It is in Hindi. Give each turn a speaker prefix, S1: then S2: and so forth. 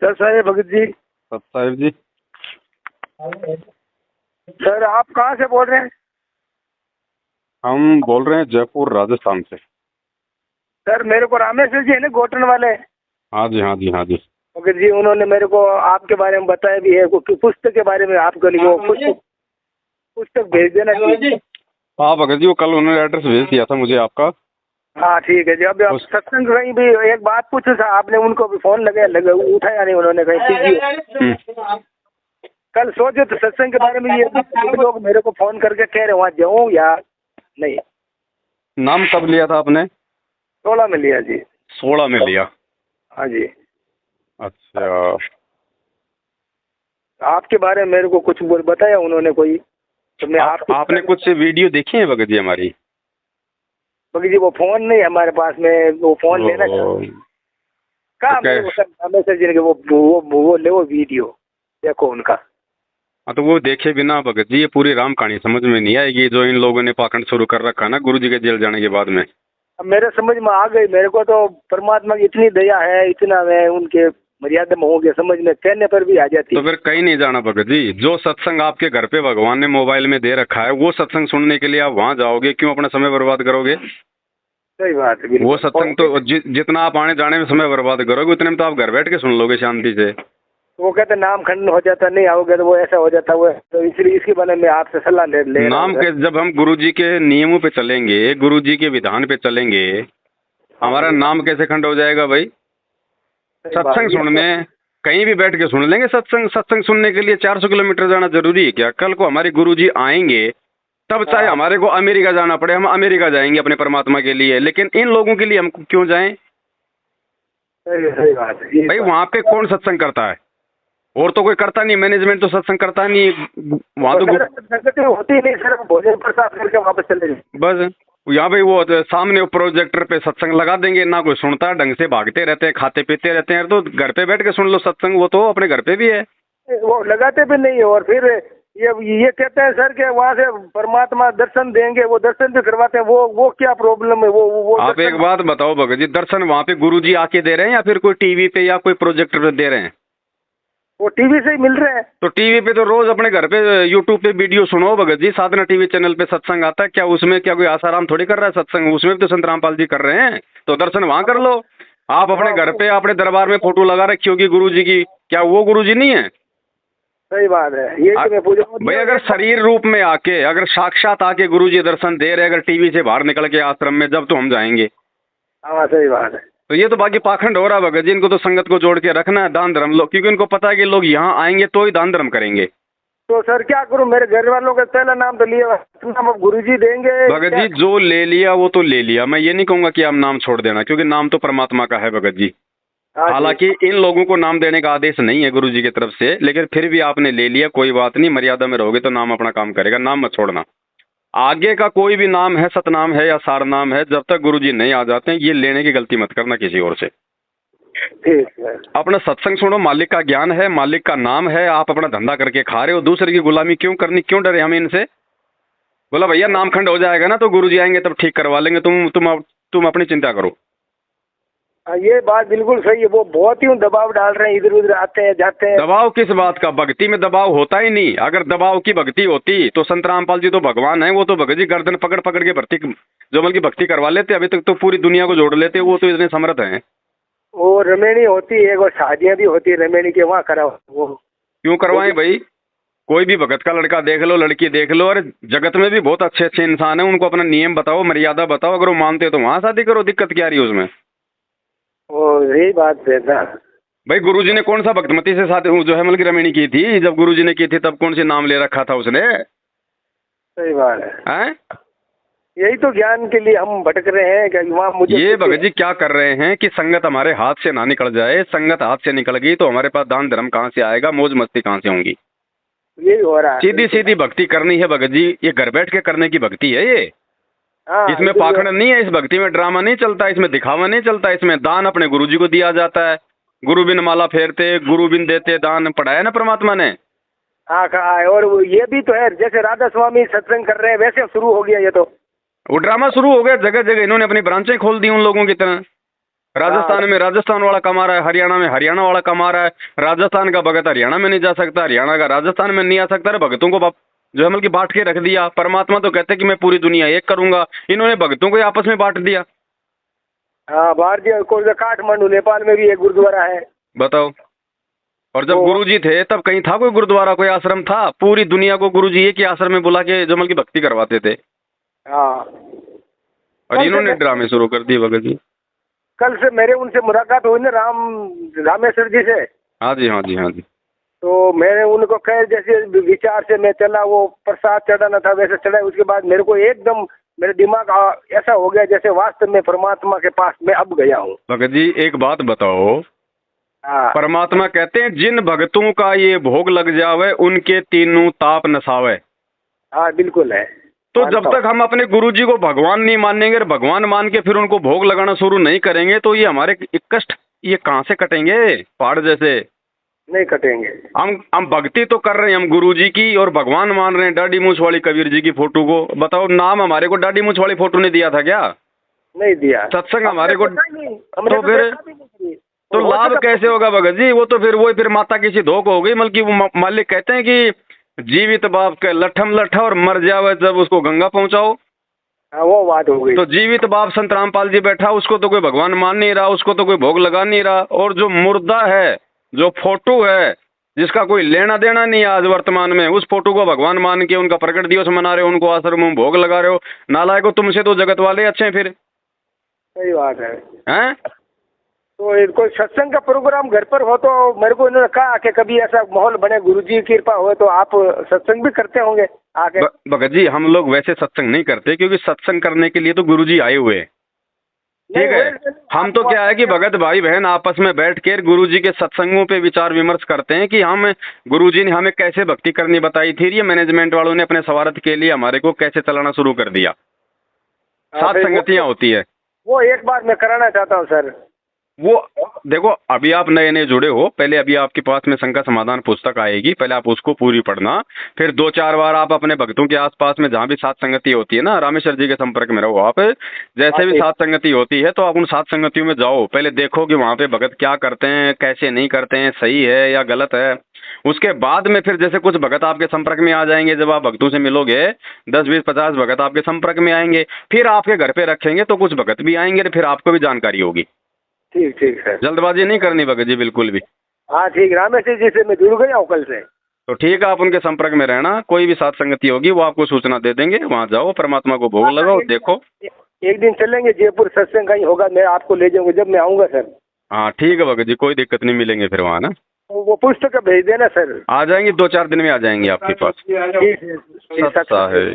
S1: सर साहेब भगत जी।
S2: साहिब जी,
S1: सर आप कहाँ से बोल रहे हैं?
S2: हम बोल रहे हैं जयपुर राजस्थान से।
S1: सर मेरे को रामेश्वर जी है ना गोटन वाले
S2: हाँ जी, हाँ जी, हाँ जी।
S1: भगत जी, उन्होंने मेरे को आपके बारे में बताया भी है कि पुस्तक के बारे में आपके लिए वो पुस्तक भेज देना चाहिए।
S2: हाँ भगत जी, वो कल उन्होंने एड्रेस भेज दिया था मुझे आपका।
S1: हाँ ठीक है जी। अब सत्संग कहीं भी एक बात पूछो सर, आपने उनको भी फोन लगा उठाया नहीं उन्होंने कहीं। कल सोचो तो सत्संग के बारे में ये लोग मेरे को फोन करके कह रहे वहाँ जाऊँ या नहीं।
S2: नाम कब लिया था आपने?
S1: 16 में लिया जी।
S2: 16 में लिया?
S1: हाँ जी।
S2: अच्छा,
S1: आपके बारे में मेरे को कुछ बताया उन्होंने कोई, तो मैं
S2: आपने कुछ वीडियो देखी है भगत जी हमारी?
S1: भगत जी वो फोन नहीं है हमारे पास में, वो फोन लेना कहा रामेश्वर जी ने वो ले वो वीडियो देखो उनका।
S2: हाँ तो वो देखे बिना भगत जी ये पूरी राम कहानी समझ में नहीं आएगी जो इन लोगों ने पाखंड शुरू कर रखा ना गुरु जी के जेल जाने के बाद में।
S1: अब मेरे समझ में आ गई, मेरे को तो परमात्मा की इतनी दया है, इतना मैं उनके मर्यादा में हो गया, समझ में कहने पर भी आ जाती।
S2: तो फिर कहीं नहीं जाना भगत जी। जो सत्संग आपके घर पे भगवान ने मोबाइल में दे रखा है वो सत्संग सुनने के लिए आप वहाँ जाओगे, क्यों अपना समय बर्बाद करोगे?
S1: सही बात है।
S2: वो सत्संग तो जितना आप आने जाने में समय बर्बाद करोगे उतने में तो आप घर बैठ के सुन लोगे शांति से।
S1: वो कहते नाम खंडन हो जाता, नहीं आओगे तो वो ऐसा हो जाता, वो तो इसलिए इसके बारे में आपसे सलाह ले
S2: नाम के जब हम गुरु जी के नियमों पे चलेंगे, गुरु जी के विधान पे चलेंगे, हमारा नाम कैसे खंड हो जाएगा भाई? सत्संग सुनने कहीं भी बैठ के सुन लेंगे। सत्संग सुनने के लिए 400 किलोमीटर जाना जरूरी है क्या? कल को हमारे गुरु जी आएंगे तब चाहे हमारे को अमेरिका जाना पड़े हम अमेरिका जाएंगे अपने परमात्मा के लिए, लेकिन इन लोगों के लिए हम क्यों जाएं?
S1: सही बात है
S2: भाई वहाँ पे कौन सत्संग करता है? और तो कोई करता नहीं, मैनेजमेंट तो सत्संग करता नहीं वहाँ तो
S1: होती नहीं सर, भोजन प्रसाद करके वापस चले जाए
S2: बस। यहाँ पे वो सामने प्रोजेक्टर पे सत्संग लगा देंगे, ना कोई सुनता है ढंग से, भागते रहते हैं, खाते पीते रहते हैं। तो घर पे बैठ के सुन लो सत्संग, वो तो अपने घर पे भी है।
S1: वो लगाते भी नहीं है। और फिर ये कहते हैं सर के वहाँ से परमात्मा दर्शन देंगे, वो दर्शन भी करवाते हैं, वो क्या प्रॉब्लम है? वो
S2: आप एक बात बताओ भगत जी, दर्शन वहाँ पे गुरु जी आके दे रहे हैं या फिर कोई टीवी पे या कोई प्रोजेक्टर पे दे रहे हैं?
S1: वो टीवी से ही मिल रहे हैं।
S2: तो टीवी पे तो रोज अपने घर पे यूट्यूब पे वीडियो सुनो भगत जी। साधना टीवी चैनल पे सत्संग आता है, क्या उसमें क्या कोई आसाराम थोड़ी कर रहा है सत्संग? उसमें भी तो संत रामपाल जी कर रहे हैं, तो दर्शन वहाँ कर लो। आप अपने घर पे अपने दरबार में फोटो लगा रखी होगी गुरु जी की, क्या वो गुरु जी नहीं है?
S1: सही बात है। ये मैं पूछा
S2: भाई, अगर शरीर रूप में आके, अगर साक्षात आके गुरु जी दर्शन दे रहे, अगर टीवी से बाहर निकल के आश्रम में, जब तो हम जाएंगे।
S1: हाँ सही बात है।
S2: तो ये तो बाकी पाखंड हो रहा है भगत जी। इनको तो संगत को जोड़ के रखना है, दान धर्म लोग, क्योंकि इनको पता है कि लोग यहाँ आएंगे तो ही दान धर्म करेंगे।
S1: तो सर क्या करूं? मेरे घर वालों का पहला नाम तो लिया, नाम गुरुजी देंगे।
S2: भगत जी जो ले लिया वो तो ले लिया, मैं ये नहीं कहूंगा कि आप नाम छोड़ देना, क्योंकि नाम तो परमात्मा का है भगत जी। हालांकि इन लोगों को नाम देने का आदेश नहीं है गुरु जी की तरफ से, लेकिन फिर भी आपने ले लिया, कोई बात नहीं, मर्यादा में रहोगे तो नाम अपना काम करेगा, नाम मत छोड़ना। आगे का कोई भी नाम है, सतनाम है या सार नाम है, जब तक गुरु जी नहीं आ जाते हैं ये लेने की गलती मत करना किसी और से।
S1: ठीक है।
S2: अपना सत्संग सुनो, मालिक का ज्ञान है, मालिक का नाम है, आप अपना धंधा करके खा रहे हो, दूसरे की गुलामी क्यों करनी? क्यों डरे हम इनसे? बोला भैया नाम खंड हो जाएगा ना तो गुरुजी आएंगे तब ठीक करवा लेंगे, तुम अपनी चिंता करो।
S1: ये बात बिल्कुल सही है। वो बहुत ही दबाव डाल रहे हैं, इधर उधर आते हैं जाते हैं।
S2: दबाव किस बात का? भक्ति में दबाव होता ही नहीं। अगर दबाव की भक्ति होती तो संत रामपाल जी तो भगवान है, वो तो भगत जी गर्दन पकड़ पकड़ के भक्ति जो बल्कि भक्ति करवा लेते, अभी तक तो पूरी दुनिया को जोड़ लेते, वो तो इतने समर्थ हैं।
S1: वो रमेणी होती है और शादियां भी होती है रमेणी के वहाँ करा, वो
S2: क्यों करवाएं भाई? कोई भी भगत का लड़का देख लो, लड़की देख लो, और जगत में भी बहुत अच्छे अच्छे इंसान है, उनको अपना नियम बताओ, मर्यादा बताओ, अगर वो मानते तो वहां शादी करो, दिक्कत क्या रही है उसमें?
S1: यही बात है ना
S2: भाई। गुरुजी ने कौन सा भक्तमती से शादी जो है मतलब रमेणी की थी? जब गुरुजी ने की थी तब कौन से नाम ले रखा था उसने?
S1: सही बात है।
S2: हैं?
S1: यही तो ज्ञान के लिए हम भटक रहे हैं कि वहाँ मुझे
S2: ये भगत जी क्या कर रहे हैं कि संगत हमारे हाथ से ना निकल जाए। संगत हाथ से निकल गई तो हमारे पास दान धर्म कहाँ से आएगा, मौज मस्ती कहाँ से होंगी?
S1: यही हो रहा है।
S2: सीधी सीधी भक्ति करनी है भगत जी, ये घर बैठ के करने की भक्ति है ये। इसमें पाखंड नहीं है, इस भक्ति में ड्रामा नहीं चलता, इसमें दिखावा नहीं चलता, इसमें दान अपने गुरु जी को दिया जाता है। गुरु बिन माला फेरते, गुरु बिन देते दान, पढ़ाया ना परमात्मा ने।
S1: हाँ कहा है। और ये भी तो है, जैसे राधा स्वामी सत्संग कर रहे हैं वैसे शुरू हो गया ये तो।
S2: वो ड्रामा शुरू हो गया जगह जगह, इन्होंने अपनी ब्रांचें खोल दी उन लोगों की तरह। राजस्थान में राजस्थान वाला कमा रहा है, हरियाणा में हरियाणा वाला कमा रहा है। राजस्थान का भगत हरियाणा में नहीं जा सकता, हरियाणा का राजस्थान में नहीं आ सकता। अरे भगतों को जो है मतलब कि बांट के रख दिया। परमात्मा तो कहते हैं कि मैं पूरी दुनिया एक करूंगा, इन्होंने भगतों को आपस में बांट दिया।
S1: हाँ, भारतीय कोई काठमांडू नेपाल में भी एक गुरुद्वारा है,
S2: बताओ। और जब
S1: तो
S2: गुरुजी थे तब कहीं था कोई गुरुद्वारा, कोई आश्रम था? पूरी दुनिया को गुरुजी एक ही आश्रम में बुला के जमल की भक्ति करवाते थे।
S1: हाँ।
S2: और इन्होंने ड्रामे शुरू कर दिए भगत जी।
S1: कल से मेरे उनसे मुलाकात हुई ना रामेश्वर जी से।
S2: हाँ जी, हाँ जी, हाँ जी।
S1: तो मैंने उनको कहे जैसे विचार से मैं चला, वो प्रसाद चढ़ाना था वैसे चढ़ा। उसके बाद मेरे को एकदम मेरे दिमाग ऐसा हो गया जैसे वास्तव में परमात्मा के पास मैं अब गया हूँ।
S2: भगत जी एक बात बताओ,
S1: हाँ
S2: परमात्मा कहते हैं जिन भगतों का ये भोग लग जावे उनके तीनों ताप नसावे।
S1: हाँ बिल्कुल है।
S2: तो जब तक हम अपने गुरुजी को भगवान नहीं मानेंगे, भगवान मान के फिर उनको भोग लगाना शुरू नहीं करेंगे, तो ये हमारे कष्ट ये कहाँ से कटेंगे? पहाड़ जैसे
S1: नहीं कटेंगे।
S2: हम भक्ति तो कर रहे हैं हम गुरुजी की, और भगवान मान रहे हैं दाढ़ी मूछ वाली कबीर जी की फोटो को। बताओ, नाम हमारे को दाढ़ी मूछ वाली फोटो ने दिया था क्या?
S1: नहीं दिया।
S2: सत्संग हमारे को
S1: तो
S2: फिर तो लाभ कैसे होगा भगत जी? वो तो फिर माता की सी धोख हो गई। मतलब कि वो मालिक कहते हैं कि जीवित बाप के लठम लठा और मर जावे जब उसको गंगा पहुंचाओ।
S1: हाँ, वो बात हो गई।
S2: तो जीवित बाप संत रामपाल जी बैठा, उसको तो कोई भगवान मान नहीं रहा, उसको तो कोई भोग लगा नहीं रहा। और जो मुर्दा है, जो फोटो है, जिसका कोई लेना देना नहीं है आज वर्तमान में, उस फोटो को भगवान मान के उनका प्रकट दिवस मना रहे हो, उनको आश्रम में भोग लगा रहे हो। नालायको, तुमसे तो जगत वाले अच्छे हैं फिर।
S1: सही बात है।
S2: हैं?
S1: तो कोई सत्संग का प्रोग्राम घर पर हो तो मेरे को इन्होंने कहा कि कभी ऐसा माहौल बने, गुरुजी की कृपा हो तो आप सत्संग भी करते होंगे आके।
S2: भगत जी हम लोग वैसे सत्संग नहीं करते, क्योंकि सत्संग करने के लिए तो गुरुजी आए हुए हैं। ठीक है, हम तो क्या है कि भगत भाई बहन आपस में बैठ कर गुरुजी के सत्संगों पे विचार विमर्श करते हैं कि हम गुरुजी ने हमें कैसे भक्ति करनी बताई थी, ये मैनेजमेंट वालों ने अपने स्वार्थ के लिए हमारे को कैसे चलाना शुरू कर दिया। सात संगतियां होती है।
S1: वो एक बार मैं कराना चाहता हूँ सर।
S2: वो देखो, अभी आप नए नए जुड़े हो, पहले अभी आपके पास में शंका समाधान पुस्तक आएगी, पहले आप उसको पूरी पढ़ना। फिर 2-4 बार आप अपने भक्तों के आसपास में जहाँ भी सात संगति होती है ना, रामेश्वर जी के संपर्क में रहो आप। जैसे भी सात संगति होती है तो आप उन सात संगतियों में जाओ, पहले देखो कि वहाँ पे भगत क्या करते हैं, कैसे नहीं करते हैं, सही है या गलत है। उसके बाद में फिर जैसे कुछ भगत आपके संपर्क में आ जाएंगे, जब आप भक्तों से मिलोगे 10-20-50 भगत आपके संपर्क में आएंगे, फिर आपके घर पे रखेंगे तो कुछ भगत भी आएंगे, फिर आपको भी जानकारी होगी।
S1: ठीक ठीक सर।
S2: जल्दबाजी नहीं करनी भगत जी, बिल्कुल भी।
S1: हाँ ठीक, रामेश्वर जी से मैं जुड़ गया हूँ कल से।
S2: तो ठीक है, आप उनके संपर्क में रहना, कोई भी सात संगति होगी वो आपको सूचना दे देंगे। वहाँ जाओ, परमात्मा को भोग लगाओ, देखो।
S1: एक दिन चलेंगे जयपुर, सत्संग कहीं होगा, मैं आपको ले जाऊंगा जब मैं आऊंगा सर।
S2: हाँ ठीक है भगत जी, कोई दिक्कत नहीं, मिलेंगे फिर वहाँ ना।
S1: तो वो पुस्तक भेज देना सर।
S2: आ जाएंगे, 2-4 दिन में आ जाएंगे आपके पास।
S1: ठीक है।
S2: सत्ता है।